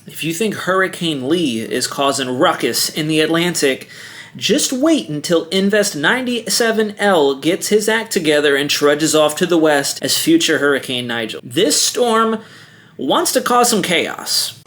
If you think Hurricane Lee is causing ruckus in the Atlantic, just wait until Invest 97L gets his act together and trudges off to the west as future Hurricane Nigel. This storm wants to cause some chaos.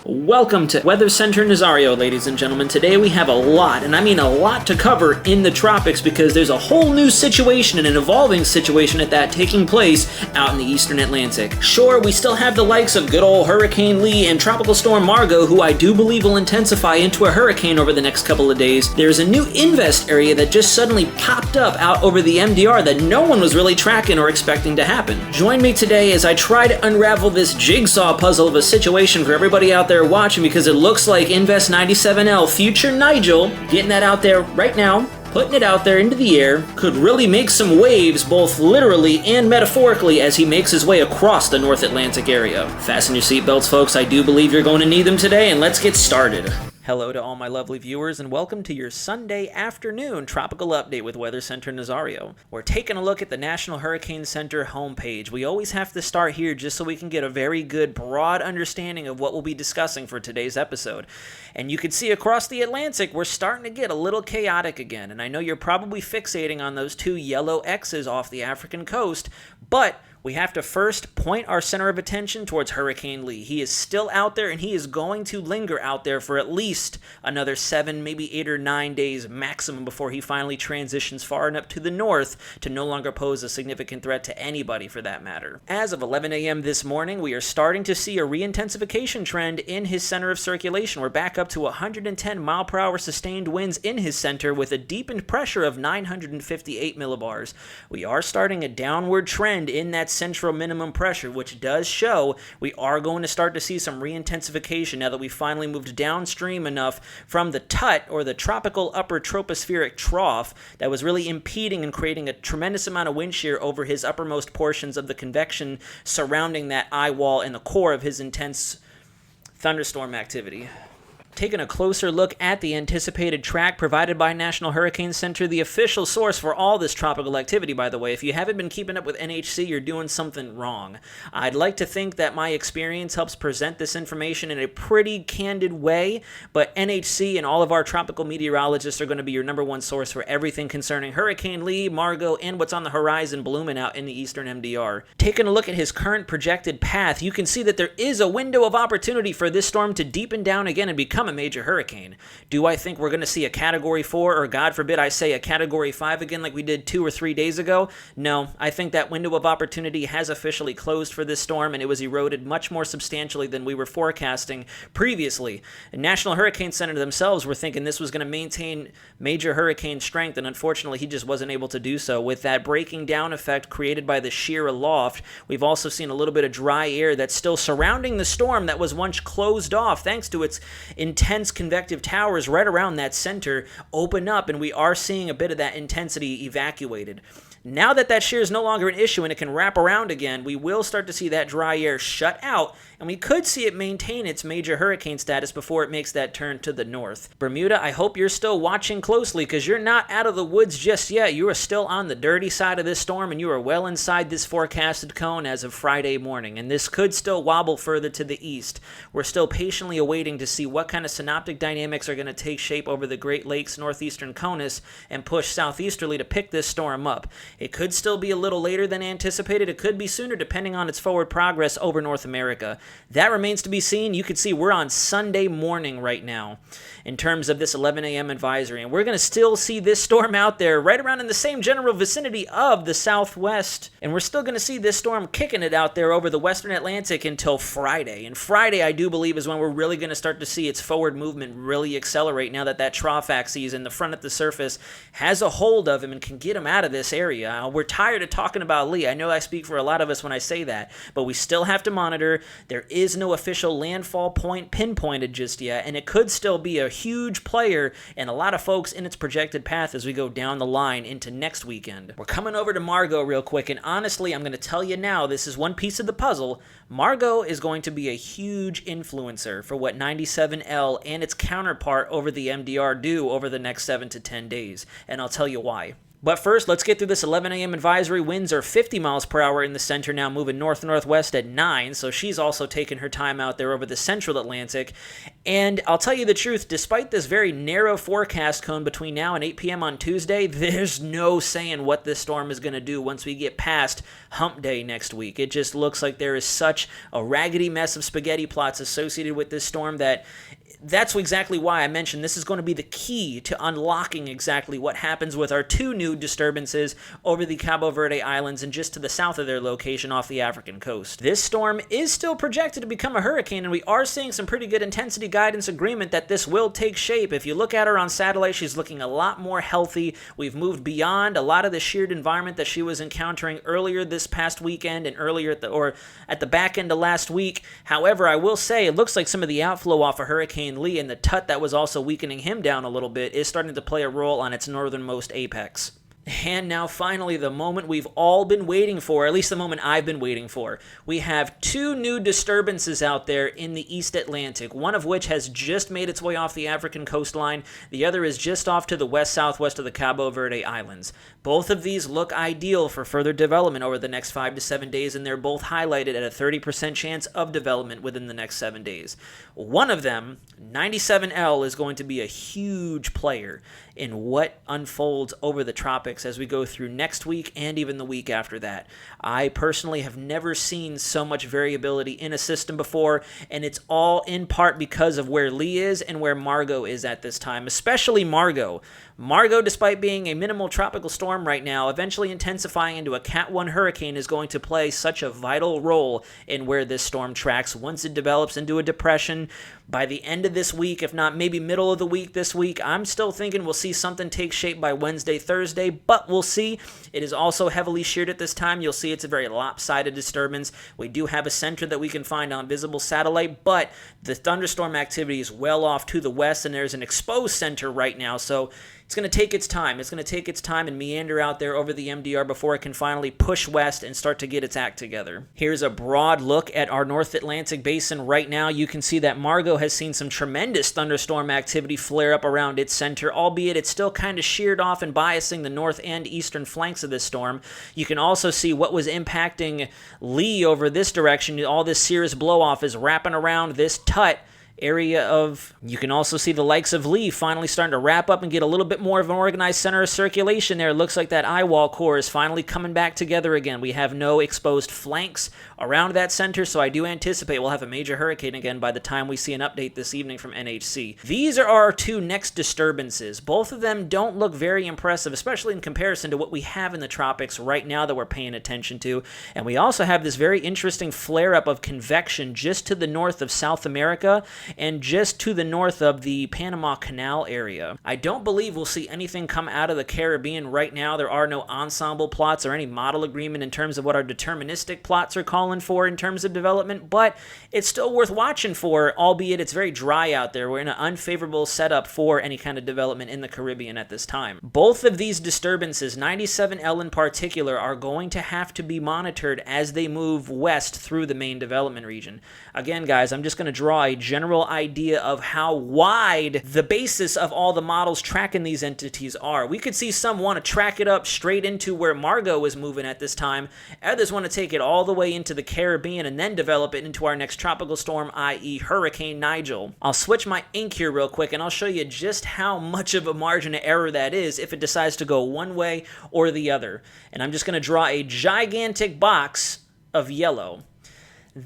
Welcome to Weather Center Nazario, ladies and gentlemen. Today we have a lot, and I mean a lot, to cover in the tropics because there's a whole new situation, and an evolving situation at that, taking place out in the eastern Atlantic. Sure, we still have the likes of good old Hurricane Lee and Tropical Storm Margot, who I do believe will intensify into a hurricane over the next couple of days. There's a new invest area that just suddenly popped up out over the MDR that no one was really tracking or expecting to happen. Join me today as I try to unravel this jigsaw puzzle of a situation for everybody out there watching, because it looks like Invest 97L, future Nigel, getting that out there right now, putting it out there into the air, could really make some waves both literally and metaphorically as he makes his way across the North Atlantic area. Fasten your seatbelts, folks. I do believe you're going to need them today, and let's get started. Hello to all my lovely viewers, and welcome to your Sunday afternoon tropical update with Weather Center Nazario. We're taking a look at the National Hurricane Center homepage. We always have to start here just so we can get a very good, broad understanding of what we'll be discussing for today's episode. And you can see across the Atlantic, we're starting to get a little chaotic again, and I know you're probably fixating on those two yellow X's off the African coast, but we have to first point our center of attention towards Hurricane Lee. He is still out there, and he is going to linger out there for at least another 7, maybe 8 or 9 days maximum before he finally transitions far enough to the north to no longer pose a significant threat to anybody for that matter. As of 11 a.m. this morning, we are starting to see a re-intensification trend in his center of circulation. We're back up to 110 mile per hour sustained winds in his center with a deepened pressure of 958 millibars. We are starting a downward trend in that central minimum pressure, which does show we are going to start to see some re-intensification now that we finally moved downstream enough from the TUT, or the tropical upper tropospheric trough, that was really impeding and creating a tremendous amount of wind shear over his uppermost portions of the convection surrounding that eye wall and the core of his intense thunderstorm activity. Taking a closer look at the anticipated track provided by National Hurricane Center, the official source for all this tropical activity, by the way. If you haven't been keeping up with NHC, you're doing something wrong. I'd like to think that my experience helps present this information in a pretty candid way, but NHC and all of our tropical meteorologists are going to be your number one source for everything concerning Hurricane Lee, Margot, and what's on the horizon blooming out in the eastern MDR. Taking a look at his current projected path, you can see that there is a window of opportunity for this storm to deepen down again and become a major hurricane. Do I think we're going to see a Category 4, or God forbid I say a Category 5 again like we did 2 or 3 days ago? No, I think that window of opportunity has officially closed for this storm, and it was eroded much more substantially than we were forecasting previously. The National Hurricane Center themselves were thinking this was going to maintain major hurricane strength, and unfortunately he just wasn't able to do so. With that breaking down effect created by the shear aloft, we've also seen a little bit of dry air that's still surrounding the storm that was once closed off thanks to its intense convective towers right around that center open up, and we are seeing a bit of that intensity evacuated. Now that that shear is no longer an issue and it can wrap around again, we will start to see that dry air shut out, and we could see it maintain its major hurricane status before it makes that turn to the north. Bermuda, I hope you're still watching closely, because you're not out of the woods just yet. You are still on the dirty side of this storm, and you are well inside this forecasted cone as of Friday morning, and this could still wobble further to the east. We're still patiently awaiting to see what kind of synoptic dynamics are going to take shape over the Great Lakes northeastern CONUS and push southeasterly to pick this storm up. It could still be a little later than anticipated. It could be sooner depending on its forward progress over North America. That remains to be seen. You can see we're on Sunday morning right now in terms of this 11 a.m. advisory, and we're going to still see this storm out there right around in the same general vicinity of the southwest, and we're still going to see this storm kicking it out there over the western Atlantic until Friday. And Friday, I do believe, is when we're really going to start to see its forward movement really accelerate now that that trough axis in the front at the surface has a hold of him and can get him out of this area. We're tired of talking about Lee. I know I speak for a lot of us when I say that, but we still have to monitor. There is no official landfall point pinpointed just yet, and it could still be a huge player and a lot of folks in its projected path as we go down the line into next weekend. We're coming over to Margot real quick, and honestly, I'm going to tell you now, this is one piece of the puzzle. Margot is going to be a huge influencer for what 97L well and its counterpart over the MDR do over the next 7 to 10 days, and I'll tell you why. But first, let's get through this 11 a.m. advisory. Winds are 50 miles per hour in the center now, moving north-northwest at 9, so she's also taking her time out there over the central Atlantic. And I'll tell you the truth, despite this very narrow forecast cone between now and 8 p.m. on Tuesday, there's no saying what this storm is going to do once we get past Hump Day next week. It just looks like there is such a raggedy mess of spaghetti plots associated with this storm that that's exactly why I mentioned this is going to be the key to unlocking exactly what happens with our two new disturbances over the Cabo Verde Islands and just to the south of their location off the African coast. This storm is still projected to become a hurricane, and we are seeing some pretty good intensity guidance agreement that this will take shape. If you look at her on satellite, she's looking a lot more healthy. We've moved beyond a lot of the sheared environment that she was encountering earlier this past weekend and earlier at the back end of last week. However, I will say it looks like some of the outflow off of Hurricane Lee and the tut that was also weakening him down a little bit is starting to play a role on its northernmost apex. And now finally, the moment we've all been waiting for, at least the moment I've been waiting for. We have two new disturbances out there in the East Atlantic, one of which has just made its way off the African coastline. The other is just off to the west-southwest of the Cabo Verde Islands. Both of these look ideal for further development over the next 5 to 7 days, and they're both highlighted at a 30% chance of development within the next 7 days. One of them, 97L, is going to be a huge player in what unfolds over the tropics as we go through next week and even the week after that. I personally have never seen so much variability in a system before, and it's all in part because of where Lee is and where Margot is at this time, especially Margot. Margot, despite being a minimal tropical storm right now, eventually intensifying into a Cat 1 hurricane is going to play such a vital role in where this storm tracks once it develops into a depression. By the end of this week, if not maybe middle of the week this week, I'm still thinking we'll see something take shape by Wednesday, Thursday, but we'll see. It is also heavily sheared at this time. You'll see it's a very lopsided disturbance. We do have a center that we can find on visible satellite, but the thunderstorm activity is well off to the west, and there's an exposed center right now, so it's going to take its time. It's going to take its time and meander out there over the MDR before it can finally push west and start to get its act together. Here's a broad look at our North Atlantic basin right now. You can see that Margot has seen some tremendous thunderstorm activity flare up around its center, albeit it's still kind of sheared off and biasing the north and eastern flanks of this storm. You can also see what was impacting Lee over this direction. All this cirrus blow-off is wrapping around this tut area of, you can also see the likes of Lee finally starting to wrap up and get a little bit more of an organized center of circulation there. It looks like that eye wall core is finally coming back together again. We have no exposed flanks around that center, so I do anticipate we'll have a major hurricane again by the time we see an update this evening from NHC. These are our two next disturbances. Both of them don't look very impressive, especially in comparison to what we have in the tropics right now that we're paying attention to. And we also have this very interesting flare-up of convection just to the north of South America and just to the north of the Panama Canal area. I don't believe we'll see anything come out of the Caribbean right now. There are no ensemble plots or any model agreement in terms of what our deterministic plots are calling for in terms of development, but it's still worth watching for, albeit it's very dry out there. We're in an unfavorable setup for any kind of development in the Caribbean at this time. Both of these disturbances, 97L in particular, are going to have to be monitored as they move west through the main development region. Again, guys, I'm just going to draw a general idea of how wide the basis of all the models tracking these entities are. We could see some want to track it up straight into where Margot is moving at this time. Others want to take it all the way into the Caribbean and then develop it into our next tropical storm, i.e. Hurricane Nigel. I'll switch my ink here real quick and I'll show you just how much of a margin of error that is if it decides to go one way or the other. And I'm just going to draw a gigantic box of yellow.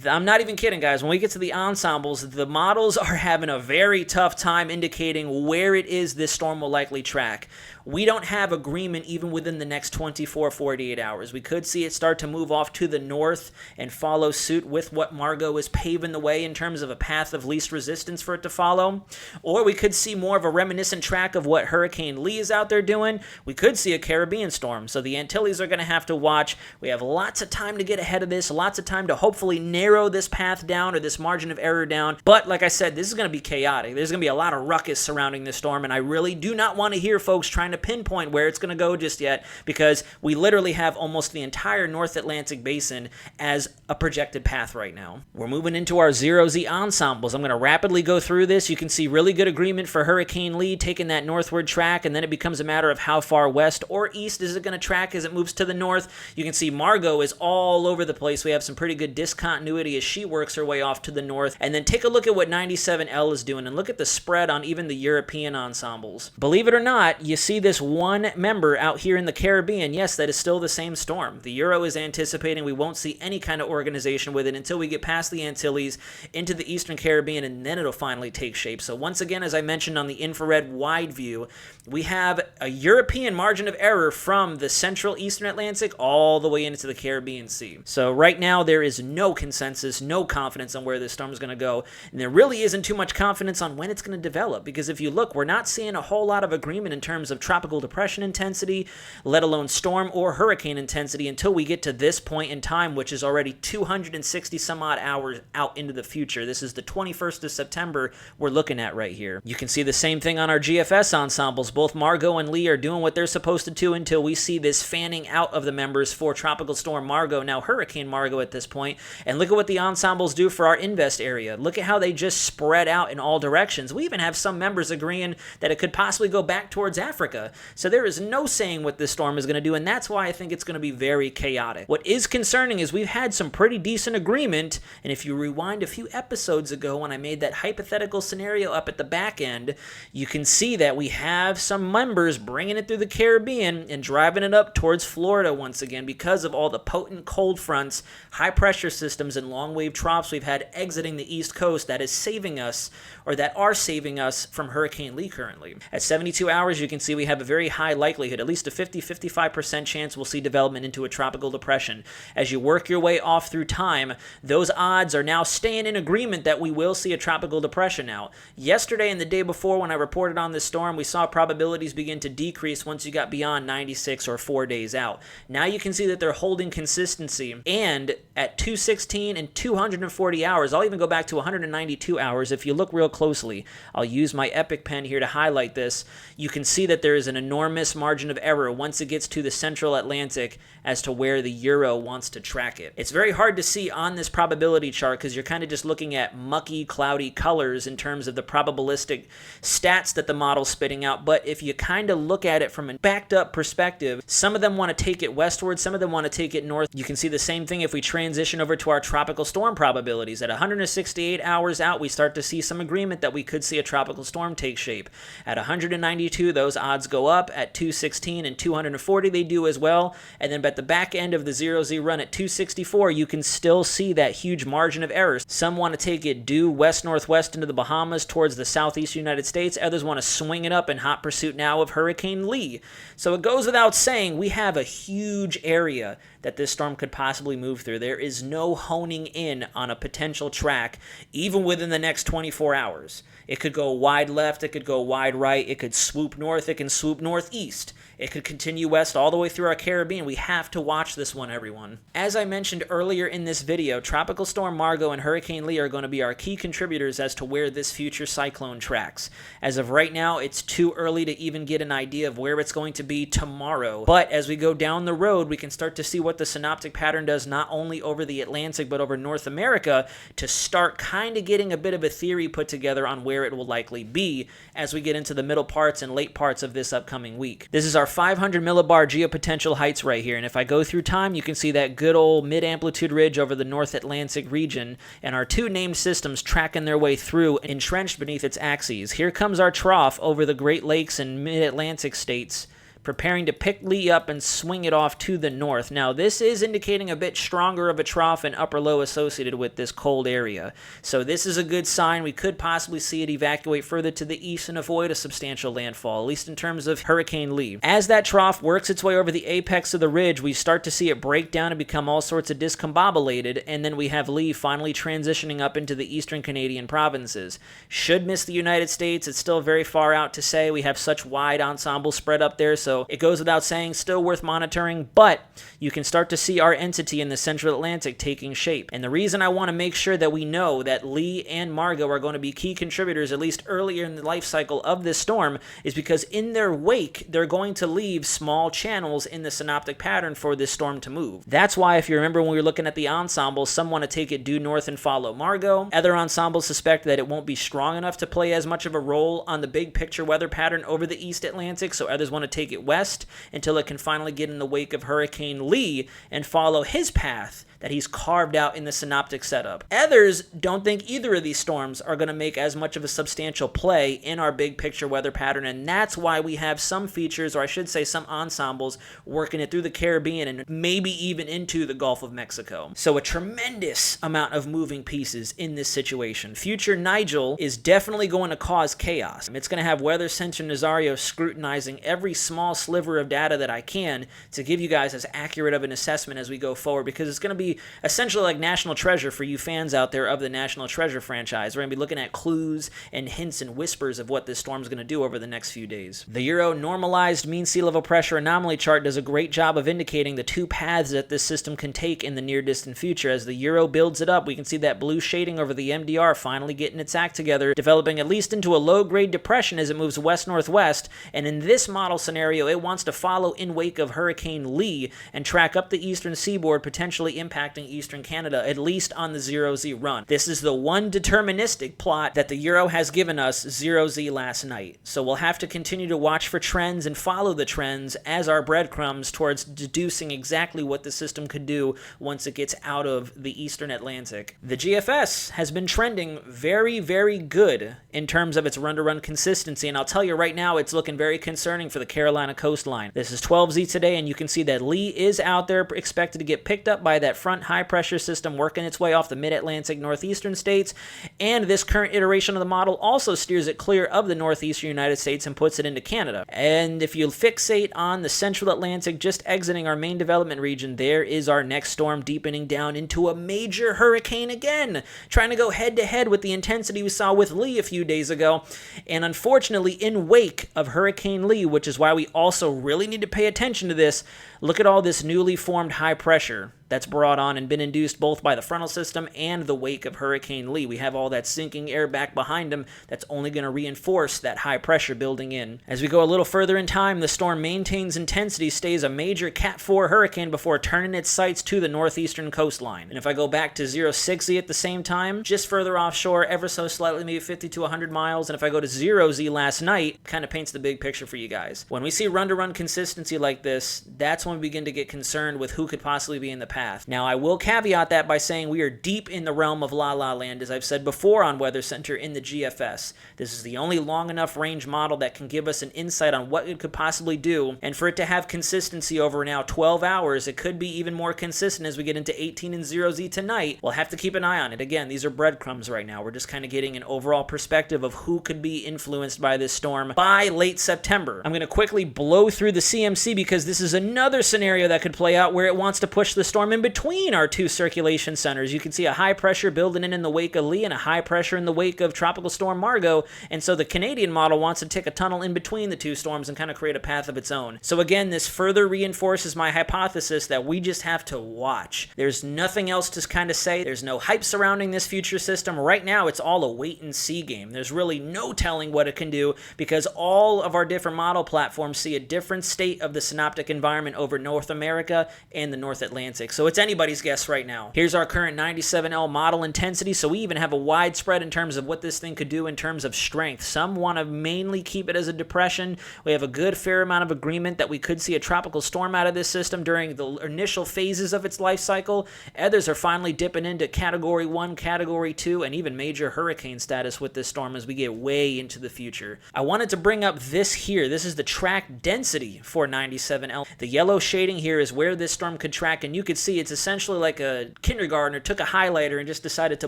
I'm not even kidding, guys. When we get to the ensembles, the models are having a very tough time indicating where it is this storm will likely track. We don't have agreement even within the next 24, 48 hours. We could see it start to move off to the north and follow suit with what Margot is paving the way in terms of a path of least resistance for it to follow. Or we could see more of a reminiscent track of what Hurricane Lee is out there doing. We could see a Caribbean storm. So the Antilles are going to have to watch. We have lots of time to get ahead of this, lots of time to hopefully narrow this path down or this margin of error down. But like I said, this is going to be chaotic. There's going to be a lot of ruckus surrounding this storm, and I really do not want to hear folks trying to to pinpoint where it's going to go just yet, because we literally have almost the entire North Atlantic basin as a projected path right now. We're moving into our 0Z ensembles. I'm going to rapidly go through this. You can see really good agreement for Hurricane Lee taking that northward track, and then it becomes a matter of how far west or east is it going to track as it moves to the north. You can see Margot is all over the place. We have some pretty good discontinuity as she works her way off to the north. And then take a look at what 97L is doing, and look at the spread on even the European ensembles. Believe it or not, you see this one member out here in the Caribbean. Yes, that is still the same storm. The Euro is anticipating we won't see any kind of organization with it until we get past the Antilles into the Eastern Caribbean, and then it'll finally take shape. So once again, as I mentioned on the infrared wide view, we have a European margin of error from the central Eastern Atlantic all the way into the Caribbean Sea. So right now there is no consensus, no confidence on where this storm is going to go, and there really isn't too much confidence on when it's going to develop, because if you look, we're not seeing a whole lot of agreement in terms of tropical depression intensity, let alone storm or hurricane intensity, until we get to this point in time, which is already 260 some odd hours out into the future. This is the 21st of September we're looking at right here. You can see the same thing on our GFS ensembles. Both Margot and Lee are doing what they're supposed to do until we see this fanning out of the members for Tropical Storm Margot, now Hurricane Margot at this point. And look at what the ensembles do for our invest area. Look at how they just spread out in all directions. We even have some members agreeing that it could possibly go back towards Africa. So there is no saying what this storm is going to do, and that's why I think it's going to be very chaotic. What is concerning is we've had some pretty decent agreement, and if you rewind a few episodes ago when I made that hypothetical scenario up at the back end, you can see that we have some members bringing it through the Caribbean and driving it up towards Florida once again because of all the potent cold fronts, high pressure systems, and long wave troughs we've had exiting the East Coast that is saving us, or that are saving us from Hurricane Lee currently. At 72 hours, you can see we have a very high likelihood, at least a 50-55% chance we'll see development into a tropical depression. As you work your way off through time, those odds are now staying in agreement that we will see a tropical depression now. Yesterday and the day before when I reported on this storm, we saw probabilities begin to decrease once you got beyond 96 or 4 days out. Now you can see that they're holding consistency, and at 216 and 240 hours, I'll even go back to 192 hours if you look real closely. I'll use my Epic pen here to highlight this. You can see that there is an enormous margin of error once it gets to the central Atlantic as to where the Euro wants to track it. It's very hard to see on this probability chart because you're kind of just looking at mucky, cloudy colors in terms of the probabilistic stats that the model's spitting out, but if you kind of look at it from a backed up perspective, some of them want to take it westward, some of them want to take it north. You can see the same thing if we transition over to our tropical storm probabilities. At 168 hours out, we start to see some agreement that we could see a tropical storm take shape. At 192, those odds go up. At 216 and 240, they do as well. And then at the back end of the 0Z run at 264, you can still see that huge margin of error. Some want to take it due west-northwest into the Bahamas towards the southeast United States. Others want to swing it up in hot pursuit now of Hurricane Lee. So it goes without saying, we have a huge area that this storm could possibly move through. There is no honing in on a potential track, even within the next 24 hours. It could go wide left, it could go wide right, it could swoop north, it can swoop northeast. It could continue west all the way through our Caribbean. We have to watch this one, everyone. As I mentioned earlier in this video, Tropical Storm Margot and Hurricane Lee are going to be our key contributors as to where this future cyclone tracks. As of right now, it's too early to even get an idea of where it's going to be tomorrow. But as we go down the road, we can start to see what the synoptic pattern does not only over the Atlantic but over North America to start kind of getting a bit of a theory put together on where it will likely be as we get into the middle parts and late parts of this upcoming week. This is our 500 millibar geopotential heights right here, and if I go through time, you can see that good old mid-amplitude ridge over the North Atlantic region, and our two named systems tracking their way through, entrenched beneath its axes. Here comes our trough over the Great Lakes and mid-Atlantic states, preparing to pick Lee up and swing it off to the north. Now, this is indicating a bit stronger of a trough and upper low associated with this cold area. So this is a good sign. We could possibly see it evacuate further to the east and avoid a substantial landfall, at least in terms of Hurricane Lee. As that trough works its way over the apex of the ridge, we start to see it break down and become all sorts of discombobulated, and then we have Lee finally transitioning up into the eastern Canadian provinces. Should miss the United States. It's still very far out to say. We have such wide ensemble spread up there, so So it goes without saying, still worth monitoring, but you can start to see our entity in the Central Atlantic taking shape. And the reason I want to make sure that we know that Lee and Margot are going to be key contributors, at least earlier in the life cycle of this storm, is because in their wake, they're going to leave small channels in the synoptic pattern for this storm to move. That's why, if you remember when we were looking at the ensemble, some want to take it due north and follow Margot. Other ensembles suspect that it won't be strong enough to play as much of a role on the big picture weather pattern over the East Atlantic, so others want to take it west until it can finally get in the wake of Hurricane Lee and follow his path that he's carved out in the synoptic setup. Others don't think either of these storms are going to make as much of a substantial play in our big picture weather pattern, and that's why we have some features, or I should say some ensembles, working it through the Caribbean and maybe even into the Gulf of Mexico. So a tremendous amount of moving pieces in this situation. Future Nigel is definitely going to cause chaos. It's going to have Weather Center Nazario scrutinizing every small sliver of data that I can to give you guys as accurate of an assessment as we go forward, because it's going to be essentially like National Treasure for you fans out there of the National Treasure franchise. We're going to be looking at clues and hints and whispers of what this storm's going to do over the next few days. The Euro Normalized Mean Sea Level Pressure Anomaly chart does a great job of indicating the two paths that this system can take in the near-distant future. As the Euro builds it up, we can see that blue shading over the MDR finally getting its act together, developing at least into a low-grade depression as it moves west-northwest, and in this model scenario, it wants to follow in wake of Hurricane Lee and track up the eastern seaboard, potentially impacting eastern Canada, at least on the 0Z run. This is the one deterministic plot that the Euro has given us 0Z last night. So we'll have to continue to watch for trends and follow the trends as our breadcrumbs towards deducing exactly what the system could do once it gets out of the eastern Atlantic. The GFS has been trending very, very good in terms of its run-to-run consistency, and I'll tell you right now, it's looking very concerning for the Carolina coastline. This is 12Z today, and you can see that Lee is out there expected to get picked up by that front high-pressure system working its way off the mid-Atlantic northeastern states, and this current iteration of the model also steers it clear of the northeastern United States and puts it into Canada. And if you fixate on the central Atlantic just exiting our main development region, there is our next storm deepening down into a major hurricane again, trying to go head-to-head with the intensity we saw with Lee a few days ago. And unfortunately, in wake of Hurricane Lee, which is why we also really need to pay attention to this, look at all this newly formed high pressure that's brought on and been induced both by the frontal system and the wake of Hurricane Lee. We have all that sinking air back behind him that's only going to reinforce that high pressure building in. As we go a little further in time, the storm maintains intensity, stays a major Cat 4 hurricane before turning its sights to the northeastern coastline. And if I go back to 060 at the same time, just further offshore, ever so slightly, maybe 50 to 100 miles, and if I go to 0Z last night, kind of paints the big picture for you guys. When we see run-to-run consistency like this, that's when we begin to get concerned with who could possibly be in the path. Now, I will caveat that by saying we are deep in the realm of La La Land, as I've said before on Weather Center in the GFS. This is the only long enough range model that can give us an insight on what it could possibly do, and for it to have consistency over now 12 hours, it could be even more consistent as we get into 18 and 0Z tonight. We'll have to keep an eye on it. Again, these are breadcrumbs right now. We're just kind of getting an overall perspective of who could be influenced by this storm by late September. I'm going to quickly blow through the CMC because this is another scenario that could play out where it wants to push the storm in between our two circulation centers. You can see a high pressure building in the wake of Lee and a high pressure in the wake of Tropical Storm Margot, and so the Canadian model wants to take a tunnel in between the two storms and kind of create a path of its own. So again, this further reinforces my hypothesis that we just have to watch. There's nothing else to kind of say. There's no hype surrounding this future system. Right now, it's all a wait and see game. There's really no telling what it can do because all of our different model platforms see a different state of the synoptic environment over North America and the North Atlantic. So it's anybody's guess right now. Here's our current 97L model intensity, so we even have a wide spread in terms of what this thing could do in terms of strength. Some want to mainly keep it as a depression. We have a good fair amount of agreement that we could see a tropical storm out of this system during the initial phases of its life cycle. Others are finally dipping into Category 1, Category 2, and even major hurricane status with this storm as we get way into the future. I wanted to bring up this here. This is the track density for 97L. The yellow shading here is where this storm could track, and you could see it's essentially like a kindergartner took a highlighter and just decided to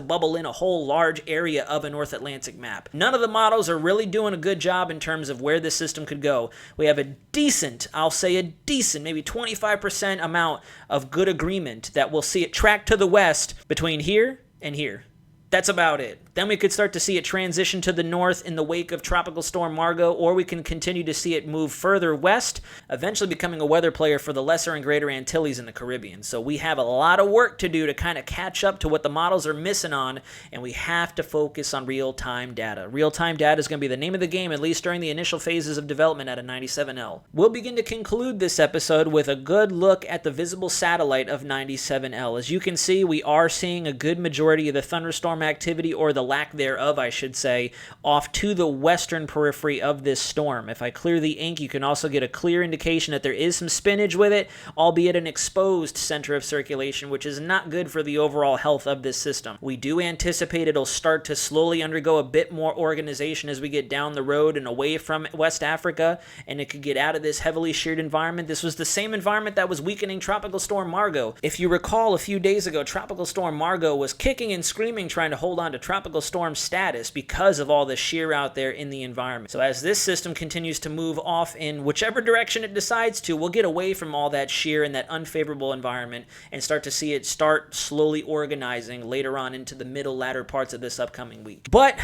bubble in a whole large area of a North Atlantic map. None of the models are really doing a good job in terms of where this system could go. We have a decent, I'll say a decent, maybe 25% amount of good agreement that we'll see it track to the west between here and here. That's about it. Then we could start to see it transition to the north in the wake of Tropical Storm Margot, or we can continue to see it move further west, eventually becoming a weather player for the Lesser and Greater Antilles in the Caribbean. So we have a lot of work to do to kind of catch up to what the models are missing on, and we have to focus on real-time data. Real-time data is going to be the name of the game, at least during the initial phases of development at a 97L. We'll begin to conclude this episode with a good look at the visible satellite of 97L. As you can see, we are seeing a good majority of the thunderstorm activity, or the lack thereof, I should say, off to the western periphery of this storm. If I clear the ink, you can also get a clear indication that there is some spinach with it, albeit an exposed center of circulation, which is not good for the overall health of this system. We do anticipate it'll start to slowly undergo a bit more organization as we get down the road and away from West Africa, and it could get out of this heavily sheared environment. This was the same environment that was weakening Tropical Storm Margot. If you recall, a few days ago, Tropical Storm Margot was kicking and screaming trying to hold on to tropical storm status because of all the shear out there in the environment. So as this system continues to move off in whichever direction it decides to, we'll get away from all that shear and that unfavorable environment and start to see it start slowly organizing later on into the latter parts of this upcoming week. But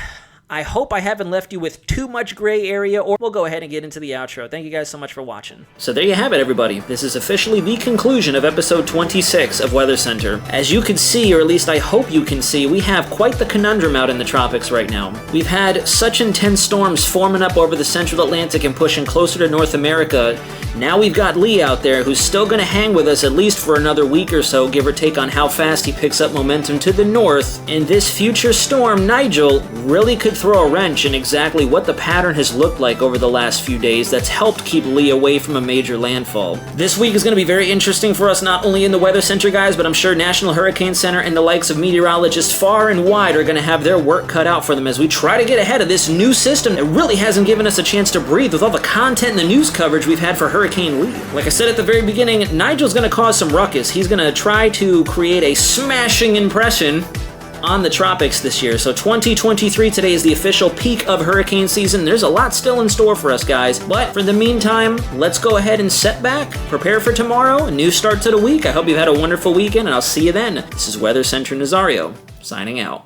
I hope I haven't left you with too much gray area, or we'll go ahead and get into the outro. Thank you guys so much for watching. So there you have it, everybody. This is officially the conclusion of episode 26 of Weather Center. As you can see, or at least I hope you can see, we have quite the conundrum out in the tropics right now. We've had such intense storms forming up over the central Atlantic and pushing closer to North America. Now we've got Lee out there, who's still going to hang with us at least for another week or so, give or take on how fast he picks up momentum to the north. And this future storm, Nigel, really could throw a wrench in exactly what the pattern has looked like over the last few days that's helped keep Lee away from a major landfall. This week is going to be very interesting for us, not only in the Weather Center, guys, but I'm sure National Hurricane Center and the likes of meteorologists far and wide are going to have their work cut out for them as we try to get ahead of this new system that really hasn't given us a chance to breathe with all the content and the news coverage we've had for Hurricane Lee. Like I said at the very beginning, Nigel's going to cause some ruckus. He's going to try to create a smashing impression on the tropics this year. So 2023 today is the official peak of hurricane season. There's a lot still in store for us, guys. But for the meantime, let's go ahead and set back, prepare for tomorrow, a new start to the week. I hope you've had a wonderful weekend, and I'll see you then. This is Weather Center Nazario, signing out.